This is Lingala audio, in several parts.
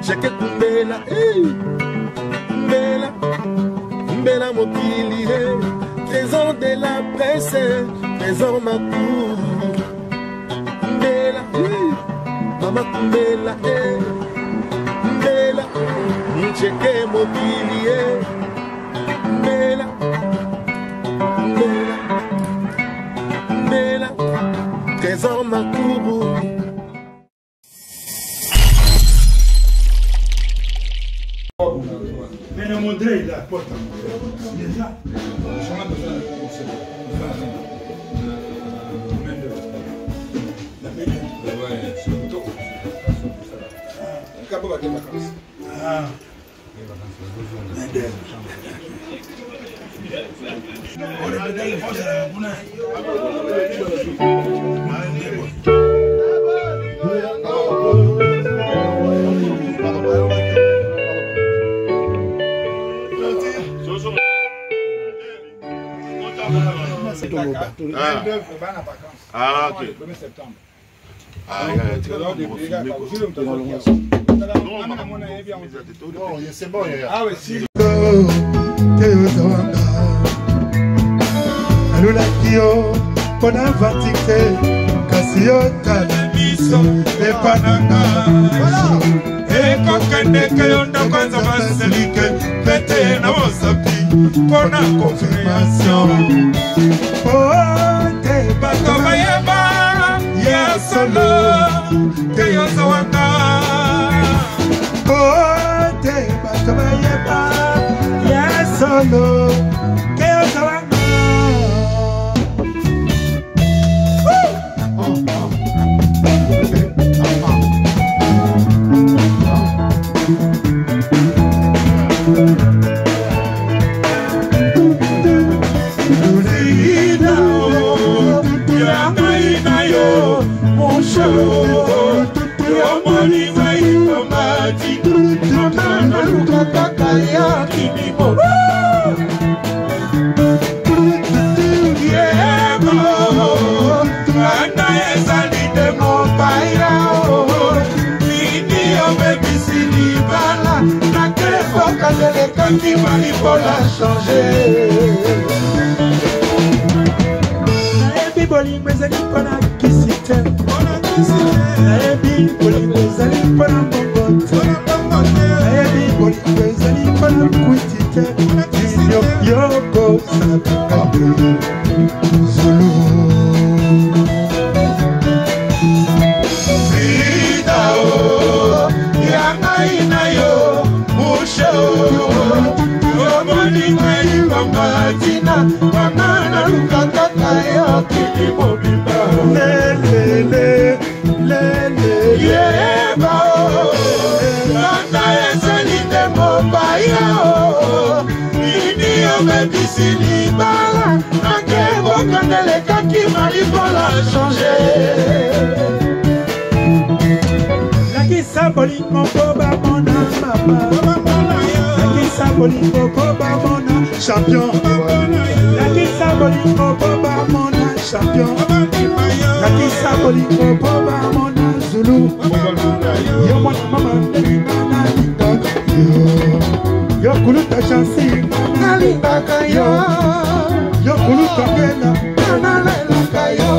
Cheke kumbela, mbela, mbela mokili, trésor de la presse, trésor makou. Mbela, mama kumbela, mbela, cheke mokili, mbela, mbela, mbela, trésor makou. Mais le modèle, il apporte un déjà. Ah, ok. 1er septembre. Ah, c'est bon. Ah oui, si. Alulakio, pona vatike, kasio kalamiso, epananga. Eko kende kayonda kwanza baselike, pete na wasapi, pona confirmation. Ote bato bayeba, ya solo, keyo zawanga. Ote bato bayeba, ya solo, keyo zawanga. Qui m'a dit pour la changer. Naebi boling bezali pana kisite. Naebi boling bezali pana mongote. Naebi boling bezali pana kuitite. Yoko sabakade Zulu. Frida o yanga inayo musho. Matina, Mamana Lukaka, Kimo Bimba, Lele, Yeba, Nanda Eselite Mobaya, Nini Obedisili Bala, Nakebo Kandele Kaki Maribola changer. La Kissa Bolingo Boba Mona Mama, La Kissa Bolingo Boba Mona champion. La Kissa Bolingo Boba Mona champion. La Kissa Bolingo Boba Mona Zulu. Yo mwana mama nana lingaka yo. Yo kuluta chansi nana lingaka yo. Yo kuluta ngena nana lelaka yo.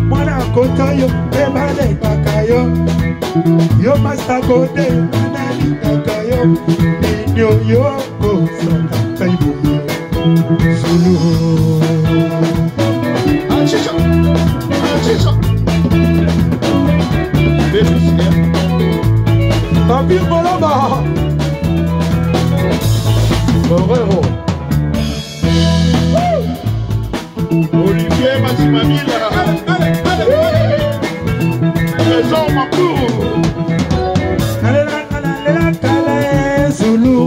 Mwana kota yo ebale baka yo. Yo master gode nana lingaka yo. Ninyo yo go sota. Zulu. Achicha. Papi Bolaba. Borero. Olivier Massimamila. Trésor Makou. Zulu.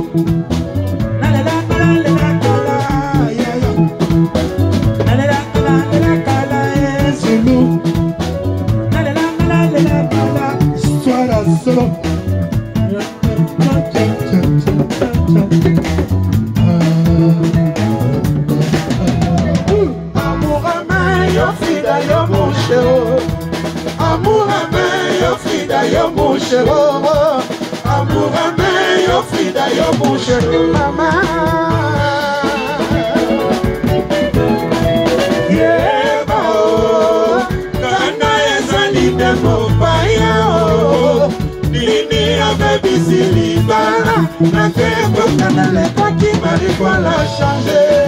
pour aimer, yo Frida, yo mon chéri, maman. Yeba o, kana ezali demo paya o, nini ave bisili bana, na keko kanale kwa kimari kwa la changer.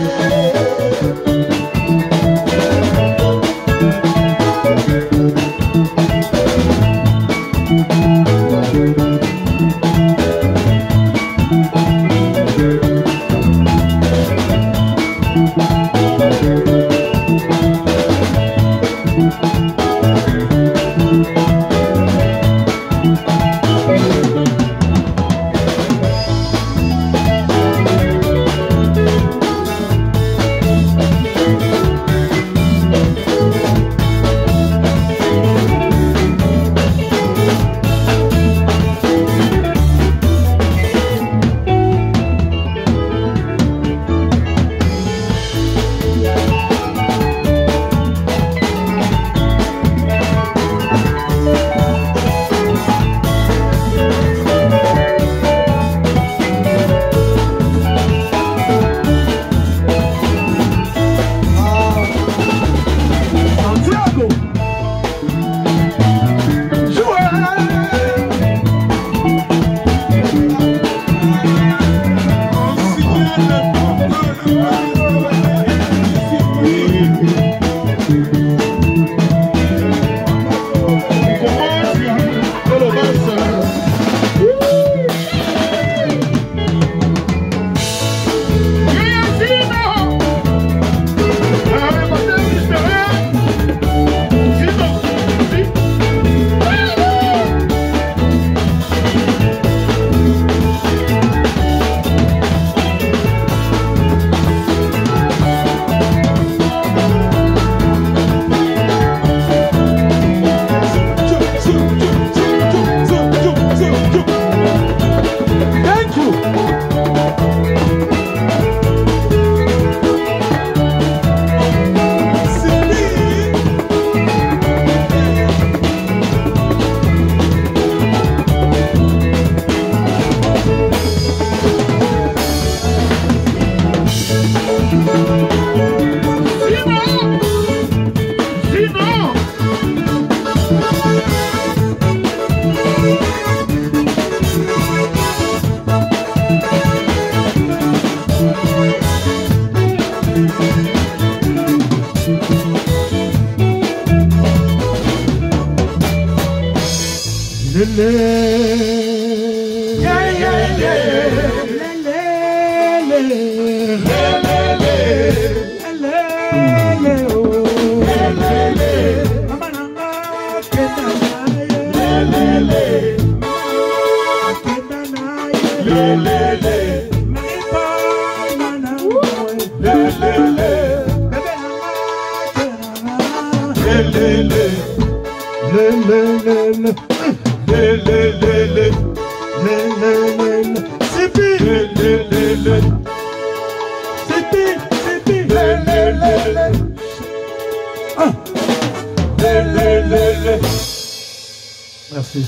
Merci.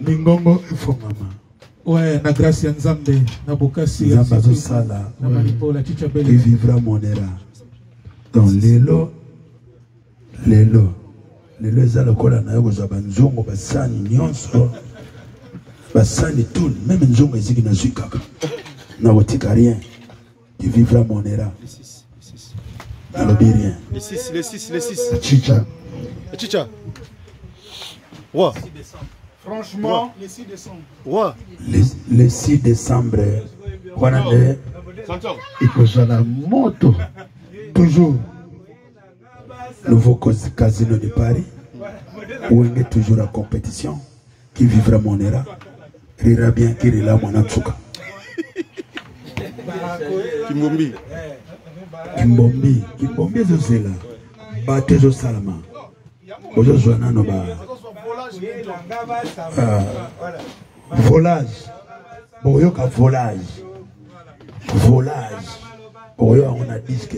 Mingongo ifo mama. Ouais, na grâce ya Nzambe, na bokasi ya Nzambe sala. Na malipola chicha bele. Qui vivra mon era. Dans lelo eza lokola na yo kozwa banzongo basani nyonso. Basani tout, même nzongo eziki na zwi kaka. Na kotika rien. Qui vivra mon era. Nalobi rien. Les 6. Chicha. Chicha. Ouais. Franchement, le 6 décembre. Ouais. Le 6 décembre, il faut la moto. Toujours. Nouveau casino de Paris. Où il y a toujours la compétition. Qui vivra mon era. Rira bien, qui rira mon atsuka. Kimbombi. Kimbombi, c'est là. Bateau au Salama. Aujourd'hui, on a volage. Boyoka volage. Boyoka on a disque.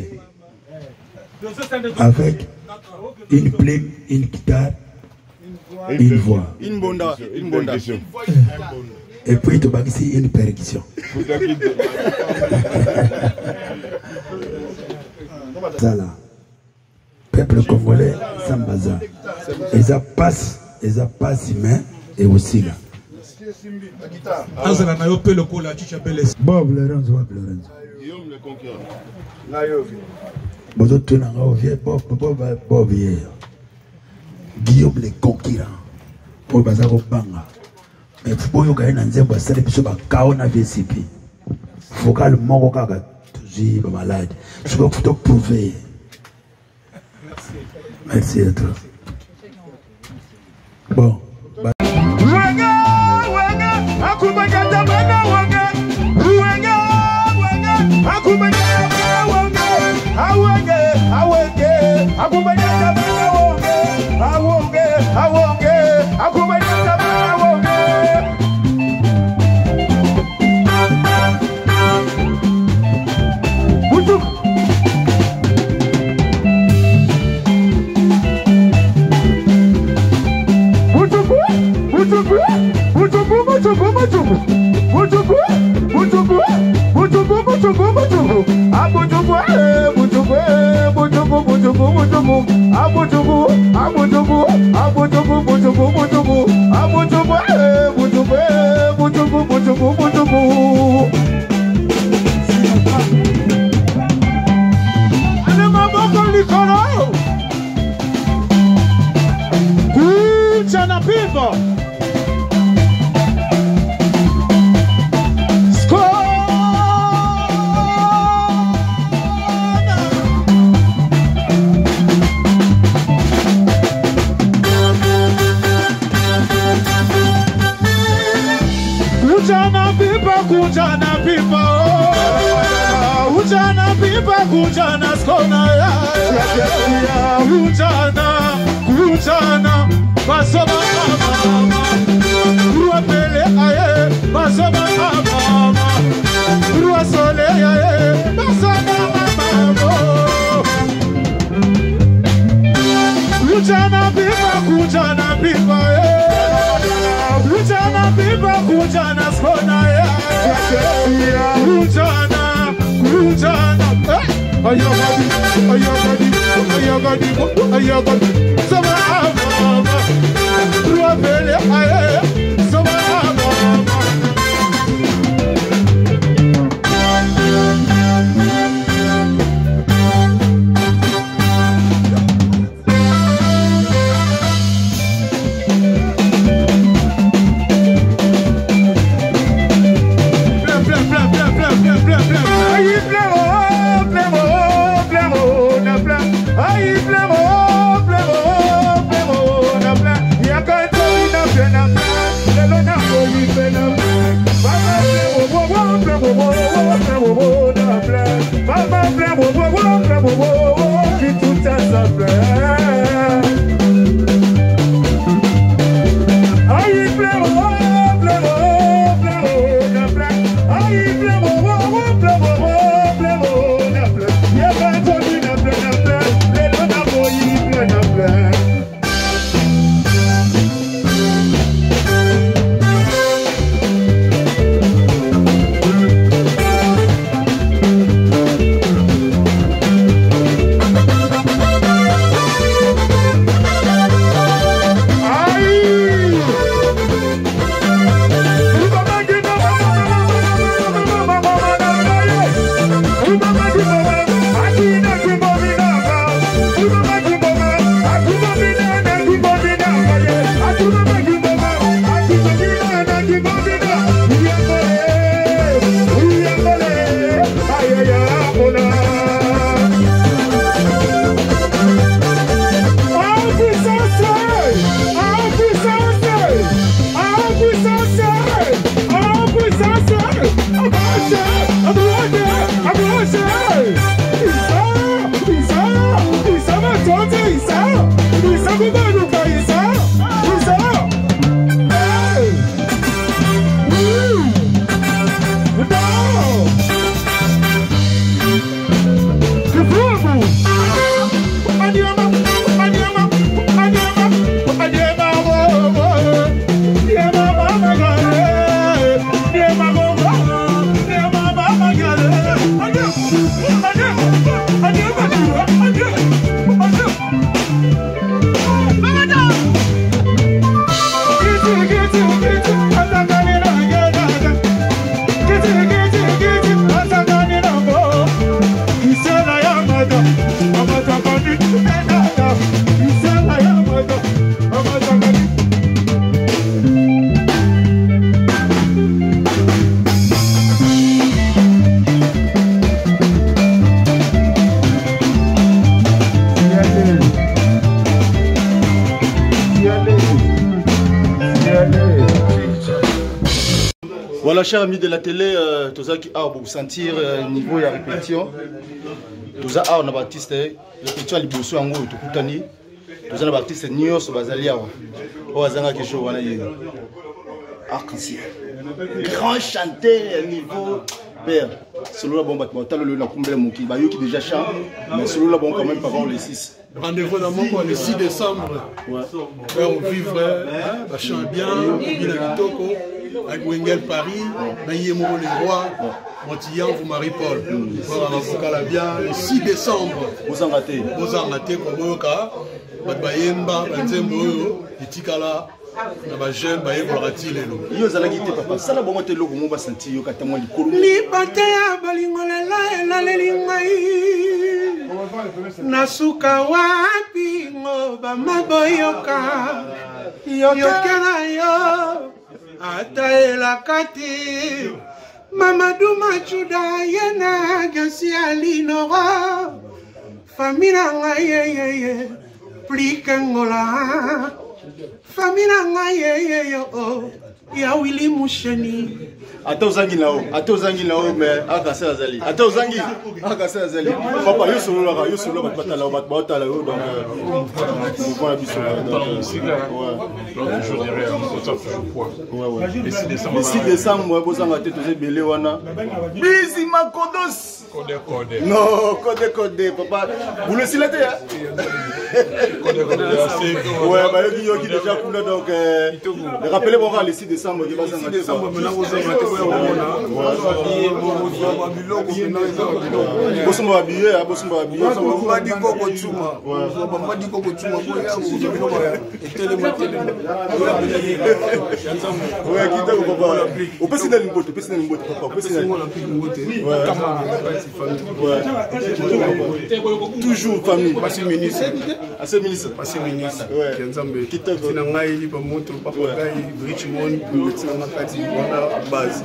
Avec une plume, une guitare Une voix. Une bonda. Une bonda. Et puis, tu vas ici une percussion. Ça là. Peuple congolais, Sambaza. Et ça passe humain et aussi là. Azala na yo pe lokola chicha bele. Bob Lorenzo. Guillaume le conquérant. Bozo tunanga ovie Bob hier. Guillaume le conquérant. Pour bazako banga. Mais pour yo gagne nzembo sale biso ba kao na VCP. Focal moko kaka toujours ba malade. Je peux te prouver. Merci à toi. Bon. Voilà, chers amis de la télé, tous ceux qui ont sentir niveau de répétition. Tous ceux qui ont artiste répétition à l'Ibosso en haut, tous les artistes Nios, Bazalia, Oazanga Kesho, arc-en-ciel. Grand chanteur niveau père. Selon la bombe, le Kumbe Moki, Bayo qui déjà chante, mais selon la bombe, quand même, par contre, les 6. Rendez-vous dans mon coin le 6 décembre. On vivrait, on chante bien, il a Toko, avec Wengel Paris, Nayemo les rois, Montillan, vous Marie-Paul. Voilà, bien, le 6 décembre. Vous en ratez. Vous en ratez, comme Oyoka, Badbayemba, Banzembo, Etikala. Na jeune baye ko rati lelo yo zala gite papa sala bongo te loko mo ba senti yo katamwa likolo li pate ya balingolela elalingai nasuka wapi ngo ba maboyoka yokela yo ataela kati Mamadou Machuda yena gasi alinora famila ngai plikangola famila ngai ya Willy Musheni atozangi nao mais akase azali atozangi akase azali papa yo solo batala donc voilà biso je dirais ça toujours poids le 6 décembre bozanga te toze belé wana bizi makodos code non code papa vous le silete code ouais bah yo qui déjà kuna donc rappelez-moi le 6 décembre qui va s'en 6 décembre maintenant vous Bosumba habillé, Madi Koko Tsuma. Madi Koko Tsuma. Ouais, qui t'a papa. Au PC dans une botte, papa. Au PC dans une botte. Toujours famille. Passé ministre. Assez ministre. Passé ministre. Ouais. Qui t'a fait un gaïli pour moto, papa gaïli, Richmond, le médecin Makati, on a base.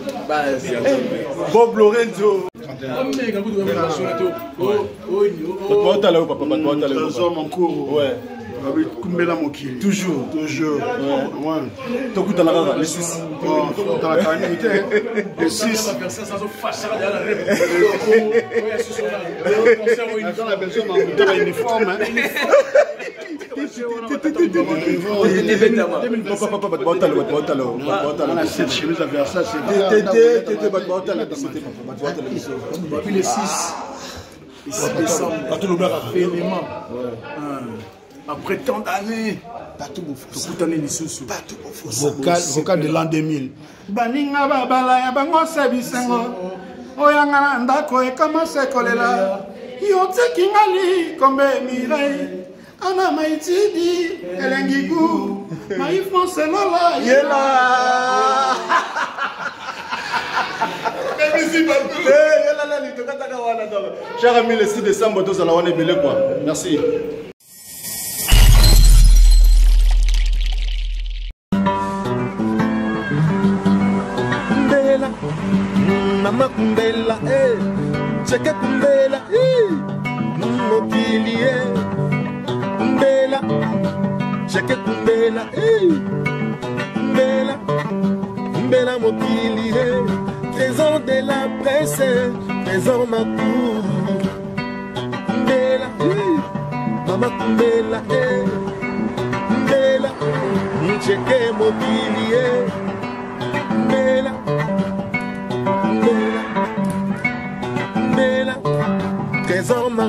Bob Lorenzo. Kumbela Mokili. Toujours. Le 6. Le 6. Cette chemise à Versace, depuis le 6 décembre, après tant d'années, vocal de l'an 2000. Baninga babala ya bango sebisengo oyanga ndako ekamase kolela yote kingali kombe mirai ana maitidi elengigu maifon selola yela cher ami le 6 décembre tous à la wane belé quoi. Merci. Mama Kumbela, cheke Kumbela, Mokili, Kumbela, cheke Kumbela, Kumbela Mokili, trésor de la presse, trésor ma cour, Kumbela, Mama Kumbela, Kumbela, cheke Mokili, Kumbela. Trésor ma